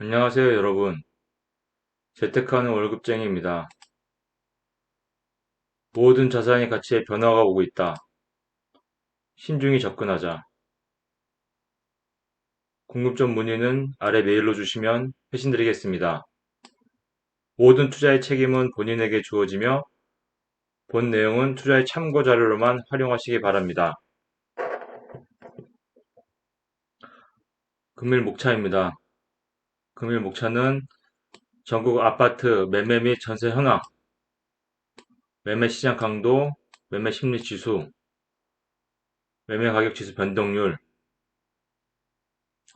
안녕하세요, 여러분. 재테크하는 월급쟁이입니다. 모든 자산의 가치에 변화가 오고 있다. 신중히 접근하자. 궁금점 문의는 아래 메일로 주시면 회신드리겠습니다. 모든 투자의 책임은 본인에게 주어지며 본 내용은 투자의 참고 자료로만 활용하시기 바랍니다. 금일 목차입니다. 금일 목차는 전국 아파트 매매 및 전세 현황, 매매 시장 강도, 매매 심리 지수, 매매 가격 지수 변동률,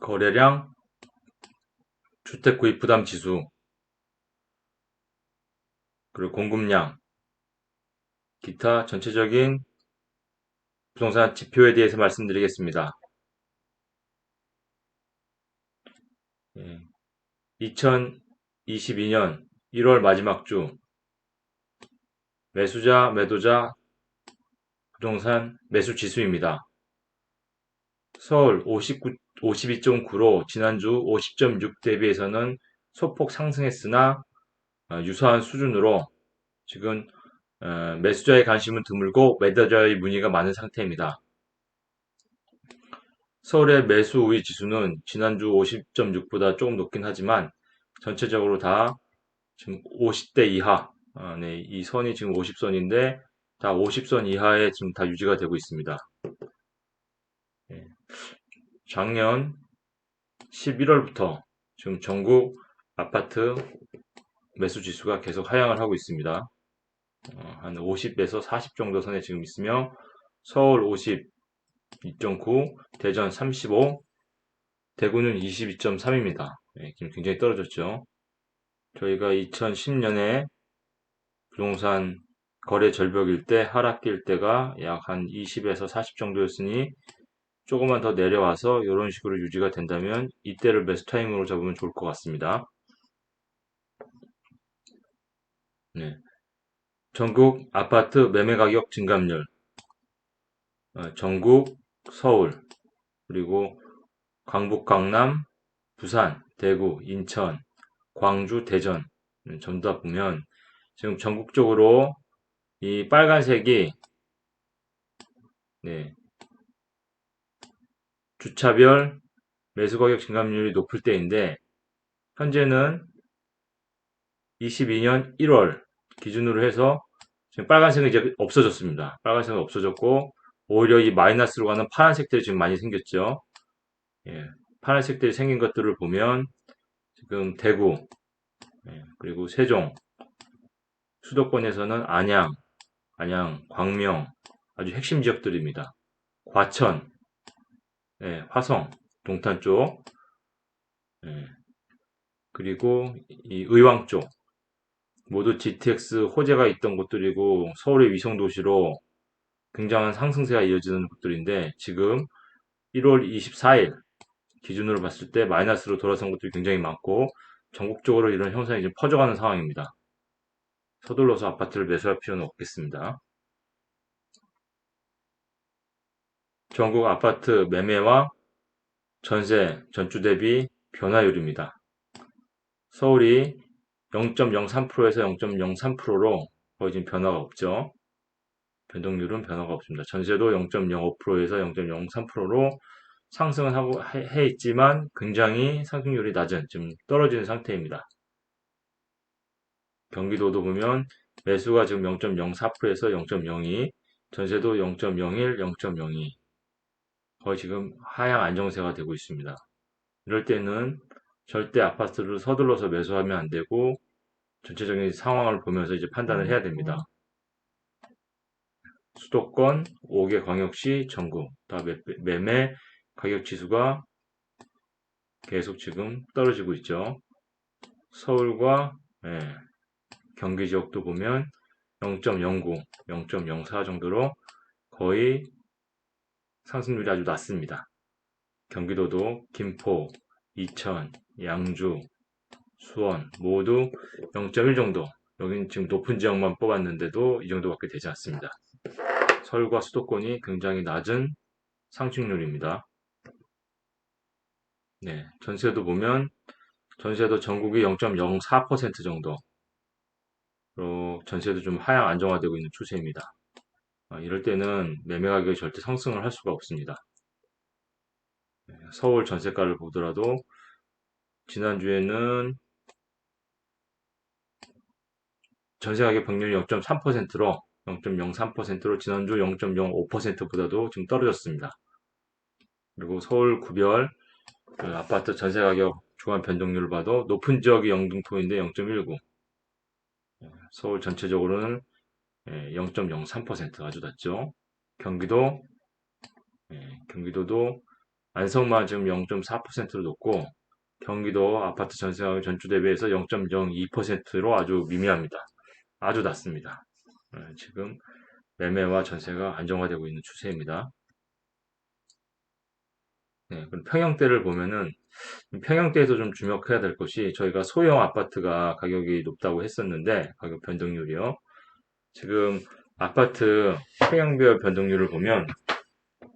거래량, 주택 구입 부담 지수, 그리고 공급량, 기타 전체적인 부동산 지표에 대해서 말씀드리겠습니다. 2022년 1월 마지막 주 매수자, 매도자 부동산 매수 지수입니다. 서울 52.9로 지난주 50.6 대비해서는 소폭 상승했으나 유사한 수준으로 지금 매수자의 관심은 드물고 매도자의 문의가 많은 상태입니다. 서울의 매수 우위 지수는 지난주 50.6보다 조금 높긴 하지만 전체적으로 다 지금 50대 이하, 네, 이 선이 지금 50선인데 다 50선 이하에 지금 다 유지가 되고 있습니다. 예, 작년 11월부터 지금 전국 아파트 매수 지수가 계속 하향을 하고 있습니다. 한 50에서 40 정도 선에 지금 있으며 서울 52.9, 대전 35, 대구는 22.3입니다. 지금 굉장히 떨어졌죠. 저희가 2010년에 부동산 거래 절벽일 때, 하락기일 때가 약 한 20에서 40 정도였으니 조금만 더 내려와서 이런 식으로 유지가 된다면 이때를 매수 타임으로 잡으면 좋을 것 같습니다. 네. 전국 아파트 매매 가격 증감률, 전국, 서울, 그리고 강북, 강남, 부산, 대구, 인천, 광주, 대전 전부 다 보면 지금 전국적으로 이 빨간색이 네, 주차별 매수 가격 증감률이 높을 때인데 현재는 22년 1월 기준으로 해서 지금 빨간색은 이제 없어졌습니다. 빨간색은 없어졌고 오히려 이 마이너스로 가는 파란색들이 지금 많이 생겼죠. 예, 파란색들이 생긴 것들을 보면 지금 대구, 그리고 세종, 수도권에서는 안양, 광명 아주 핵심 지역들입니다. 과천, 화성, 동탄 쪽, 예, 그리고 이 의왕 쪽 모두 GTX 호재가 있던 곳들이고 서울의 위성 도시로 굉장한 상승세가 이어지는 곳들인데 지금 1월 24일 기준으로 봤을 때 마이너스로 돌아선 곳들이 굉장히 많고 전국적으로 이런 현상이 지금 퍼져가는 상황입니다. 서둘러서 아파트를 매수할 필요는 없겠습니다. 전국 아파트 매매와 전세, 전주 대비 변화율입니다. 서울이 0.03%에서 0.03%로 거의 지금 변화가 없죠. 변동률은 변화가 없습니다. 전세도 0.05%에서 0.03%로 상승을 하고 해 있지만 굉장히 상승률이 낮은 좀 떨어지는 상태입니다. 경기도도 보면 매수가 지금 0.04%에서 0.02, 전세도 0.01, 0.02 거의 지금 하향 안정세가 되고 있습니다. 이럴 때는 절대 아파트를 서둘러서 매수하면 안 되고 전체적인 상황을 보면서 이제 판단을 해야 됩니다. 수도권, 5개 광역시, 전국 다 매매 가격 지수가 계속 지금 떨어지고 있죠. 서울과 경기 지역도 보면 0.09, 0.04 정도로 거의 상승률이 아주 낮습니다. 경기도도 김포, 이천, 양주, 수원 모두 0.1 정도. 여긴 지금 높은 지역만 뽑았는데도 이 정도밖에 되지 않습니다. 서울과 수도권이 굉장히 낮은 상승률입니다. 네, 전세도 보면 전세도 전국이 0.04% 정도로 전세도 좀 하향 안정화되고 있는 추세입니다. 이럴 때는 매매 가격이 절대 상승을 할 수가 없습니다. 서울 전세가를 보더라도 지난주에는 전세 가격 평균이 0.3%로 0.03%로 지난주 0.05%보다도 지금 떨어졌습니다. 그리고 서울 구별 그 아파트 전세 가격 주간 변동률을 봐도 높은 지역이 영등포인데 0.19, 서울 전체적으로는 0.03% 아주 낮죠. 경기도, 경기도도 안성만 지금 0.4%로 높고 경기도 아파트 전세 가격 전주 대비해서 0.02%로 아주 미미합니다. 아주 낮습니다. 지금 매매와 전세가 안정화되고 있는 추세입니다. 그럼 평형대를 보면은 평형대에서 좀 주목해야 될 것이 저희가 소형 아파트가 가격이 높다고 했었는데 가격 변동률이요. 지금 아파트 평형별 변동률을 보면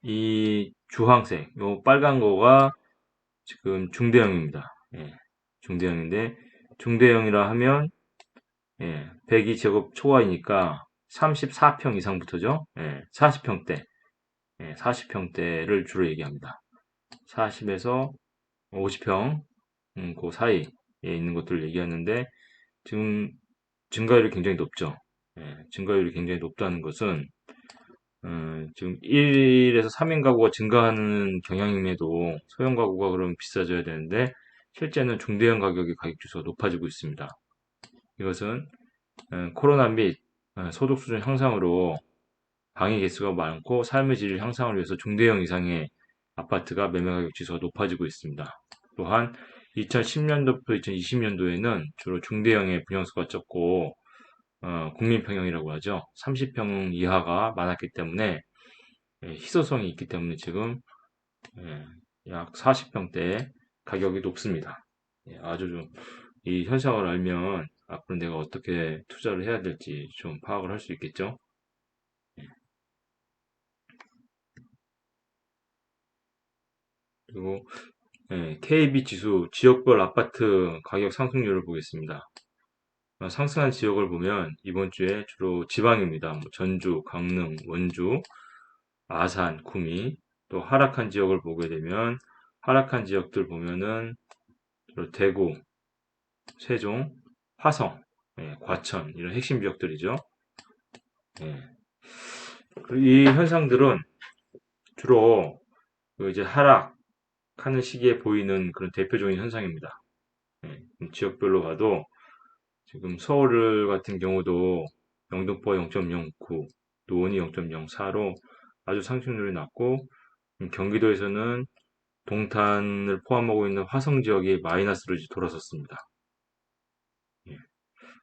이 주황색, 요 빨간 거가 지금 중대형입니다. 중대형인데 중대형이라 하면 102제곱 초과이니까 34평 이상부터죠. 40평대, 40평대를 주로 얘기합니다. 40에서 50평, 그 사이에 있는 것들을 얘기하는데, 지금 증가율이 굉장히 높죠. 증가율이 굉장히 높다는 것은, 지금 1에서 3인 가구가 증가하는 경향임에도 소형 가구가 그럼 비싸져야 되는데, 실제는 중대형 가격의 가격 지수가 높아지고 있습니다. 이것은 코로나 및 소득 수준 향상으로 방위 개수가 많고 삶의 질 향상을 위해서 중대형 이상의 아파트가 매매 가격 지수가 높아지고 있습니다. 또한 2010년도부터 2020년도에는 주로 중대형의 분양수가 적고 국민평형이라고 하죠. 30평 이하가 많았기 때문에 희소성이 있기 때문에 지금 약 40평대 가격이 높습니다. 아주 좀 이 현상을 알면 앞으로 내가 어떻게 투자를 해야 될지 좀 파악을 할 수 있겠죠. 그리고 KB 지수 지역별 아파트 가격 상승률을 보겠습니다. 상승한 지역을 보면 이번 주에 주로 지방입니다. 뭐 전주, 강릉, 원주, 아산, 구미. 또 하락한 지역을 보게 되면 하락한 지역들 보면은 주로 대구, 세종, 화성, 과천 이런 핵심 지역들이죠. 이 현상들은 주로 그 이제 하락하는 시기에 보이는 그런 대표적인 현상입니다. 지역별로 봐도 지금 서울 같은 경우도 영등포 0.09, 노원이 0.04로 아주 상승률이 낮고 경기도에서는 동탄을 포함하고 있는 화성 지역이 마이너스로 돌아섰습니다.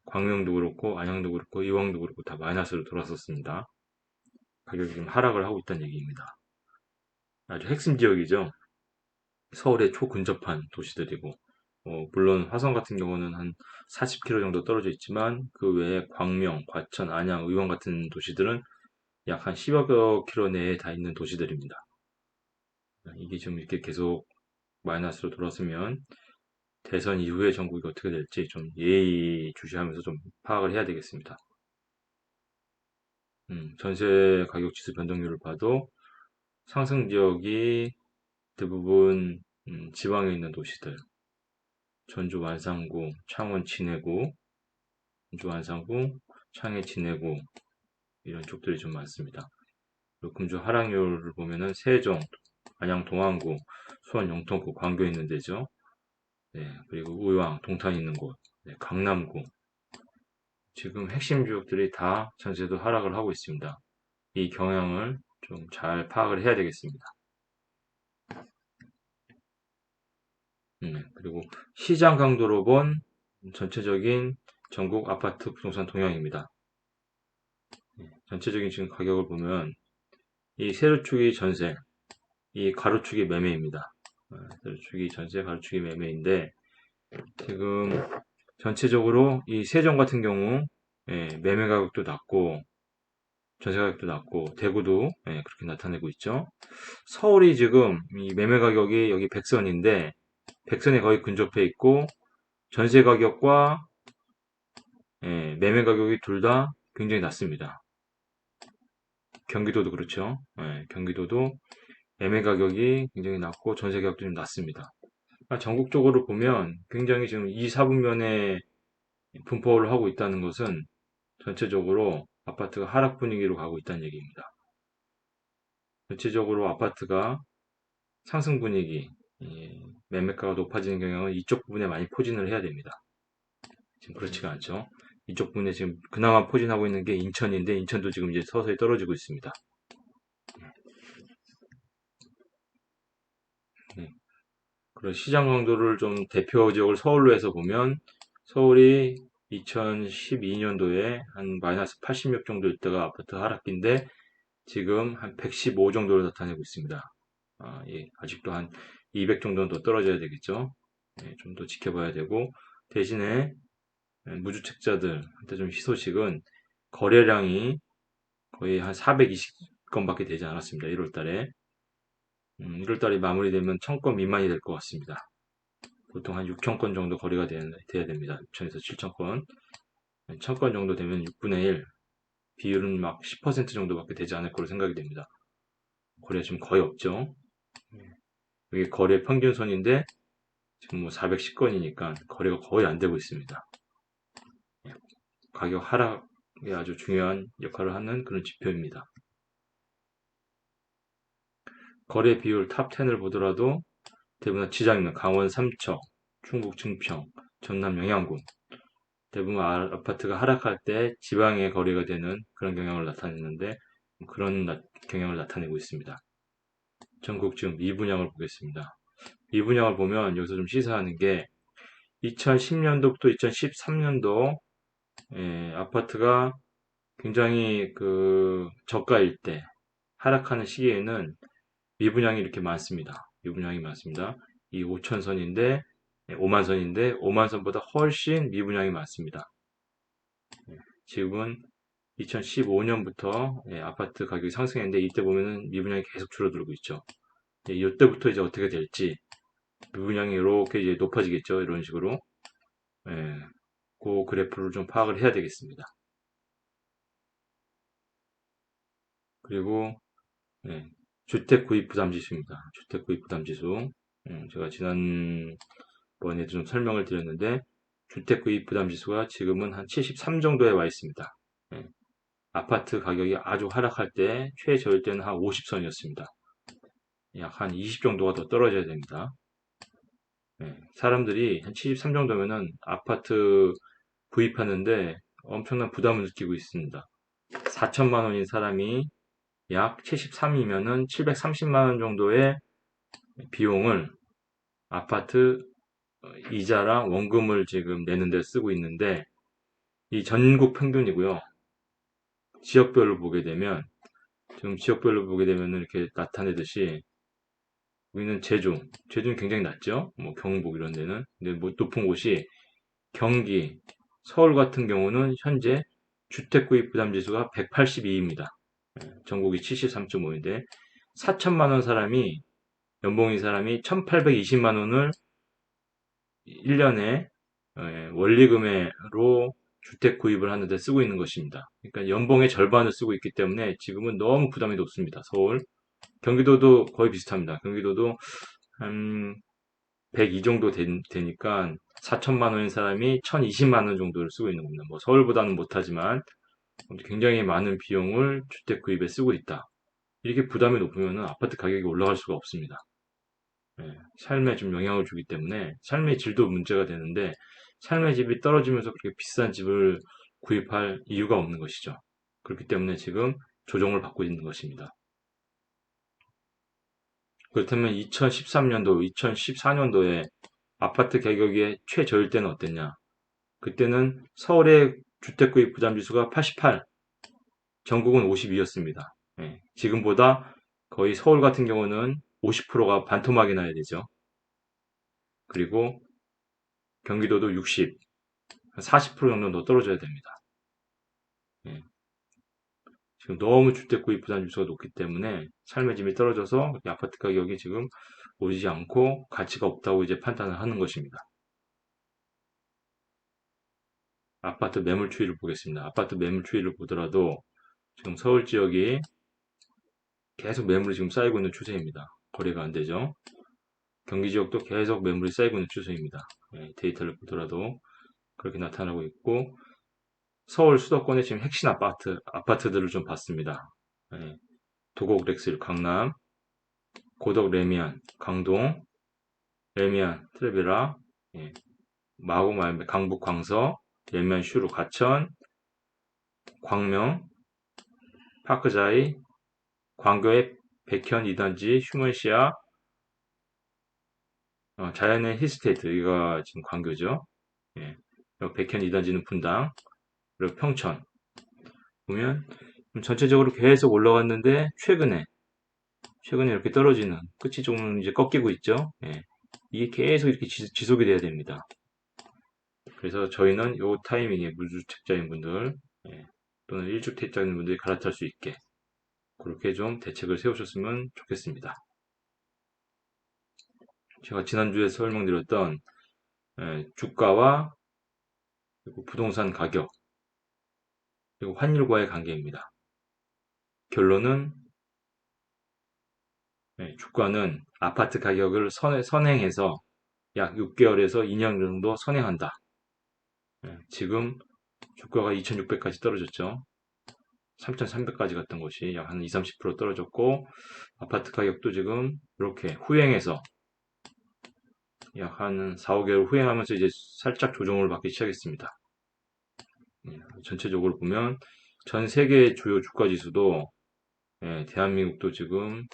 광명도 그렇고 안양도 그렇고 이왕도 그렇고 다 마이너스로 돌아섰습니다. 가격이 좀 하락을 하고 있다는 얘기입니다. 아주 핵심 지역이죠. 서울에 초근접한 도시들이고 물론 화성 같은 경우는 한 40km 정도 떨어져 있지만 그 외에 광명, 과천, 안양, 의왕 같은 도시들은 약 한 10여 킬로 내에 다 있는 도시들입니다. 이게 좀 이렇게 계속 마이너스로 돌았으면 대선 이후에 전국이 어떻게 될지 좀 예의주시하면서 좀 파악을 해야 되겠습니다. 전세 가격 지수 변동률을 봐도 상승 지역이 대부분 지방에 있는 도시들, 전주 완산구, 창원 진해구, 전주 완산구, 창해 진해구 이런 쪽들이 좀 많습니다. 그리고 금주 하락률을 보면은 세종, 안양 동안구, 수원 영통구, 광교 있는 데죠. 그리고 의왕, 동탄 있는 곳, 강남구. 지금 핵심 지역들이 다 전세도 하락을 하고 있습니다. 이 경향을 좀 잘 파악을 해야 되겠습니다. 그리고 시장 강도로 본 전체적인 전국 아파트 부동산 동향입니다. 전체적인 지금 가격을 보면 이 세로축이 전세, 이 가로축이 매매입니다. 세로축이 전세, 가로축이 매매인데 지금 전체적으로 이 세종 같은 경우 매매 가격도 낮고 전세 가격도 낮고 대구도 그렇게 나타내고 있죠. 서울이 지금 이 매매 가격이 여기 백선인데 백선에 거의 근접해 있고 전세 가격과 매매 가격이 둘 다 굉장히 낮습니다. 경기도도 그렇죠. 경기도도 매매 가격이 굉장히 낮고 전세 가격도 좀 낮습니다. 전국적으로 보면 굉장히 지금 2, 4분면에 분포를 하고 있다는 것은 전체적으로 아파트가 하락 분위기로 가고 있다는 얘기입니다. 전체적으로 아파트가 상승 분위기, 매매가가 높아지는 경향은 이쪽 부분에 많이 포진을 해야 됩니다. 지금 그렇지가 않죠. 이쪽 부분에 지금 그나마 포진하고 있는 게 인천인데 인천도 지금 이제 서서히 떨어지고 있습니다. 그런 시장 강도를 좀 대표 지역을 서울로 해서 보면 서울이 2012년도에 한 마이너스 86 정도일 때가 아파트 하락기인데 지금 한 115 정도를 나타내고 있습니다. 아직도 한 200 정도는 더 떨어져야 되겠죠. 좀 더 지켜봐야 되고 대신에 무주택자들한테 좀 희소식은 거래량이 거의 한 420건밖에 되지 않았습니다. 1월 달에. 1월 달이 마무리되면 1000건 미만이 될 것 같습니다. 보통 한 6000건 정도 거래가 돼야 됩니다. 6000에서 7000건. 1000건 정도 되면 6분의 1. 비율은 막 10% 정도밖에 되지 않을 거로 생각이 됩니다. 거래가 지금 거의 없죠. 이게 거래 평균선인데 지금 뭐 410건이니까 거래가 거의 안 되고 있습니다. 가격 하락이 아주 중요한 역할을 하는 그런 지표입니다. 거래 비율 탑 10을 보더라도 대부분 지장이면 강원 삼척, 충북 증평, 전남 영양군 대부분 아파트가 하락할 때 지방에 거래가 되는 그런 경향을 나타내는데 그런 경향을 나타내고 있습니다. 전국 지금 미분양을 보겠습니다. 미분양을 보면 여기서 좀 시사하는 게 2010년도부터 2013년도 아파트가 굉장히 그 저가일 때 하락하는 시기에는 미분양이 이렇게 많습니다. 미분양이 많습니다. 이 5천선인데 5만선인데 5만선보다 훨씬 미분양이 많습니다. 지금은 2015년부터 아파트 가격이 상승했는데 이때 보면은 미분양이 계속 줄어들고 있죠. 이때부터 이제 어떻게 될지 미분양이 이렇게 이제 높아지겠죠. 이런 식으로 그 그래프를 좀 파악을 해야 되겠습니다. 그리고 주택 구입 부담 지수입니다. 주택 구입 부담 지수. 제가 지난번에도 좀 설명을 드렸는데 주택 구입 부담 지수가 지금은 한 73 정도에 와 있습니다. 아파트 가격이 아주 하락할 때 최저일 때는 한 50선이었습니다. 약 한 20 정도가 더 떨어져야 됩니다. 사람들이 한 73 정도면은 아파트 구입하는데 엄청난 부담을 느끼고 있습니다. 4천만 원인 사람이 약 73이면은 730만 원 정도의 비용을 아파트 이자랑 원금을 지금 내는 데 쓰고 있는데 이 전국 평균이고요. 지역별로 보게 되면 지금 지역별로 보게 되면 이렇게 나타내듯이 여기는 제주는 굉장히 낮죠. 뭐 경북 이런 데는 근데 뭐 높은 곳이 경기, 서울 같은 경우는 현재 주택 구입 부담 지수가 182입니다. 전국이 73.5인데 4천만 원 사람이 연봉인 사람이 1820만 원을 1년에 원리금으로 주택 구입을 하는데 쓰고 있는 것입니다. 그러니까 연봉의 절반을 쓰고 있기 때문에 지금은 너무 부담이 높습니다. 서울, 경기도도 거의 비슷합니다. 경기도도 한 102 정도 되니까 4천만 원인 사람이 1020만 원 정도를 쓰고 있는 겁니다. 뭐 서울보다는 못하지만 굉장히 많은 비용을 주택 구입에 쓰고 있다. 이렇게 부담이 높으면 아파트 가격이 올라갈 수가 없습니다. 삶에 좀 영향을 주기 때문에 삶의 질도 문제가 되는데 삶의 질이 떨어지면서 그렇게 비싼 집을 구입할 이유가 없는 것이죠. 그렇기 때문에 지금 조정을 받고 있는 것입니다. 그렇다면 2013년도, 2014년도에 아파트 가격의 최저일 때는 어땠냐? 그때는 서울의 주택 구입 부담 지수가 88, 전국은 52였습니다. 지금보다 거의 서울 같은 경우는 50%가 반토막이 나야 되죠. 그리고 경기도도 60, 40% 정도 더 떨어져야 됩니다. 예. 지금 너무 주택 구입 부담 지수가 높기 때문에 삶의 질이 떨어져서 아파트 가격이 지금 오르지 않고 가치가 없다고 이제 판단을 하는 것입니다. 아파트 매물 추이를 보겠습니다. 아파트 매물 추이를 보더라도 지금 서울 지역이 계속 매물이 지금 쌓이고 있는 추세입니다. 거래가 안 되죠. 경기 지역도 계속 매물이 쌓이고 있는 추세입니다. 예, 데이터를 보더라도 그렇게 나타나고 있고, 서울 수도권의 지금 핵심 아파트들을 좀 봤습니다. 예, 도곡 렉스 강남, 고덕 레미안 강동, 레미안 트레비라, 예, 마곡 말매 강북 광서, 레미안 슈루 가천, 광명, 파크자이, 광교의 백현 2단지, 휴먼시아, 자연의 힐스테이트, 이거 지금 광교죠. 예, 백현 2단지는 분당, 그리고 평천. 보면 전체적으로 계속 올라갔는데 최근에 이렇게 떨어지는 끝이 좀 이제 꺾이고 있죠. 예, 이게 계속 이렇게 지속이 돼야 됩니다. 그래서 저희는 요 타이밍에 무주택자인 분들, 예, 또는 1주택자인 분들이 갈아탈 수 있게 그렇게 좀 대책을 세우셨으면 좋겠습니다. 제가 지난주에 설명드렸던 주가와 그리고 부동산 가격 그리고 환율과의 관계입니다. 결론은 주가는 아파트 가격을 선행해서 약 6개월에서 2년 정도 선행한다. 지금 주가가 2,600까지 떨어졌죠. 3,300까지 갔던 것이 약 한 20, 30% 떨어졌고, 아파트 가격도 지금 이렇게 후행해서 약 한 4, 5개월 후행하면서 이제 살짝 조정을 받기 시작했습니다. 전체적으로 보면 전 세계 주요 주가 지수도 대한민국도 지금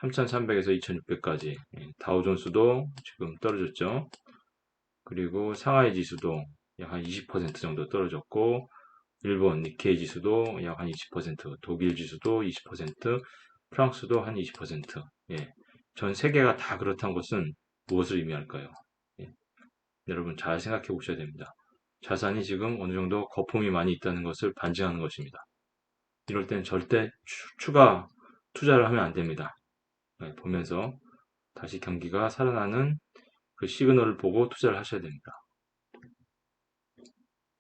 3,300에서 2,600까지, 다우존스도 지금 떨어졌죠. 그리고 상하이 지수도 약 한 20% 정도 떨어졌고, 일본 니케이 지수도 약 한 20%, 독일 지수도 20%, 프랑스도 한 20%. 예. 전 세계가 다 그렇다는 것은 무엇을 의미할까요? 예. 여러분 잘 생각해 보셔야 됩니다. 자산이 지금 어느 정도 거품이 많이 있다는 것을 반증하는 것입니다. 이럴 땐 절대 추가 투자를 하면 안 됩니다. 보면서 다시 경기가 살아나는 그 시그널을 보고 투자를 하셔야 됩니다.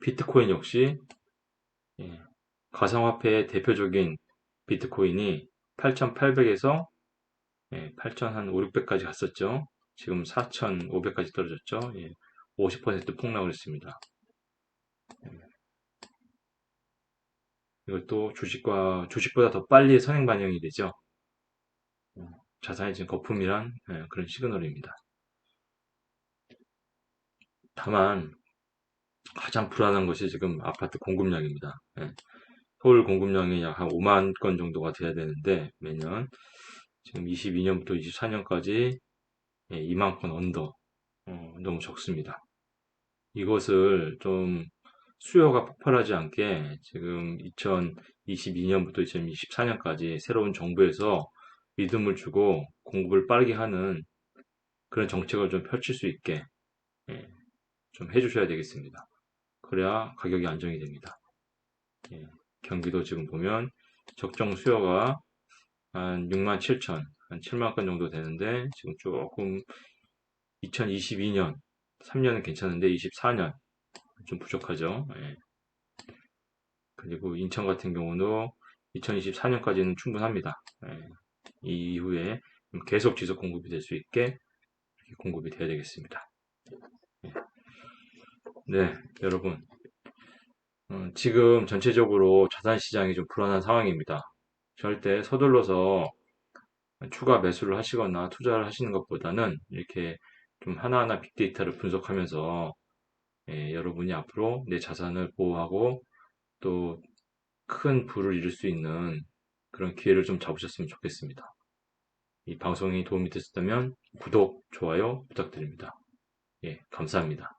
비트코인 역시 가상화폐의 대표적인 비트코인이 8,800에서 8,500, 600까지 갔었죠. 지금 4,500까지 떨어졌죠. 50% 폭락을 했습니다. 이것도 주식보다 더 빨리 선행 반영이 되죠. 자산이 지금 거품이란 그런 시그널입니다. 다만 가장 불안한 것이 지금 아파트 공급량입니다. 서울 공급량이 약 한 5만 건 정도가 돼야 되는데 매년 지금 22년부터 24년까지 2만 건 언더, 너무 적습니다. 이것을 좀 수요가 폭발하지 않게 지금 2022년부터 2024년까지 새로운 정부에서 믿음을 주고 공급을 빠르게 하는 그런 정책을 좀 펼칠 수 있게 좀 해주셔야 되겠습니다. 그래야 가격이 안정이 됩니다. 경기도 지금 보면 적정 수요가 한 6만 7천, 한 7만 건 정도 되는데 지금 조금 2022년, 3년은 괜찮은데 24년 좀 부족하죠. 그리고 인천 같은 경우도 2024년까지는 충분합니다. 이 이후에 계속 지속 공급이 될 수 있게 공급이 돼야 되겠습니다. 네, 여러분. 지금 전체적으로 자산 시장이 좀 불안한 상황입니다. 절대 서둘러서 추가 매수를 하시거나 투자를 하시는 것보다는 이렇게 좀 하나하나 빅데이터를 분석하면서 여러분이 앞으로 내 자산을 보호하고 또 큰 부를 이룰 수 있는 그런 기회를 좀 잡으셨으면 좋겠습니다. 이 방송이 도움이 됐다면 구독, 좋아요 부탁드립니다. 예, 감사합니다.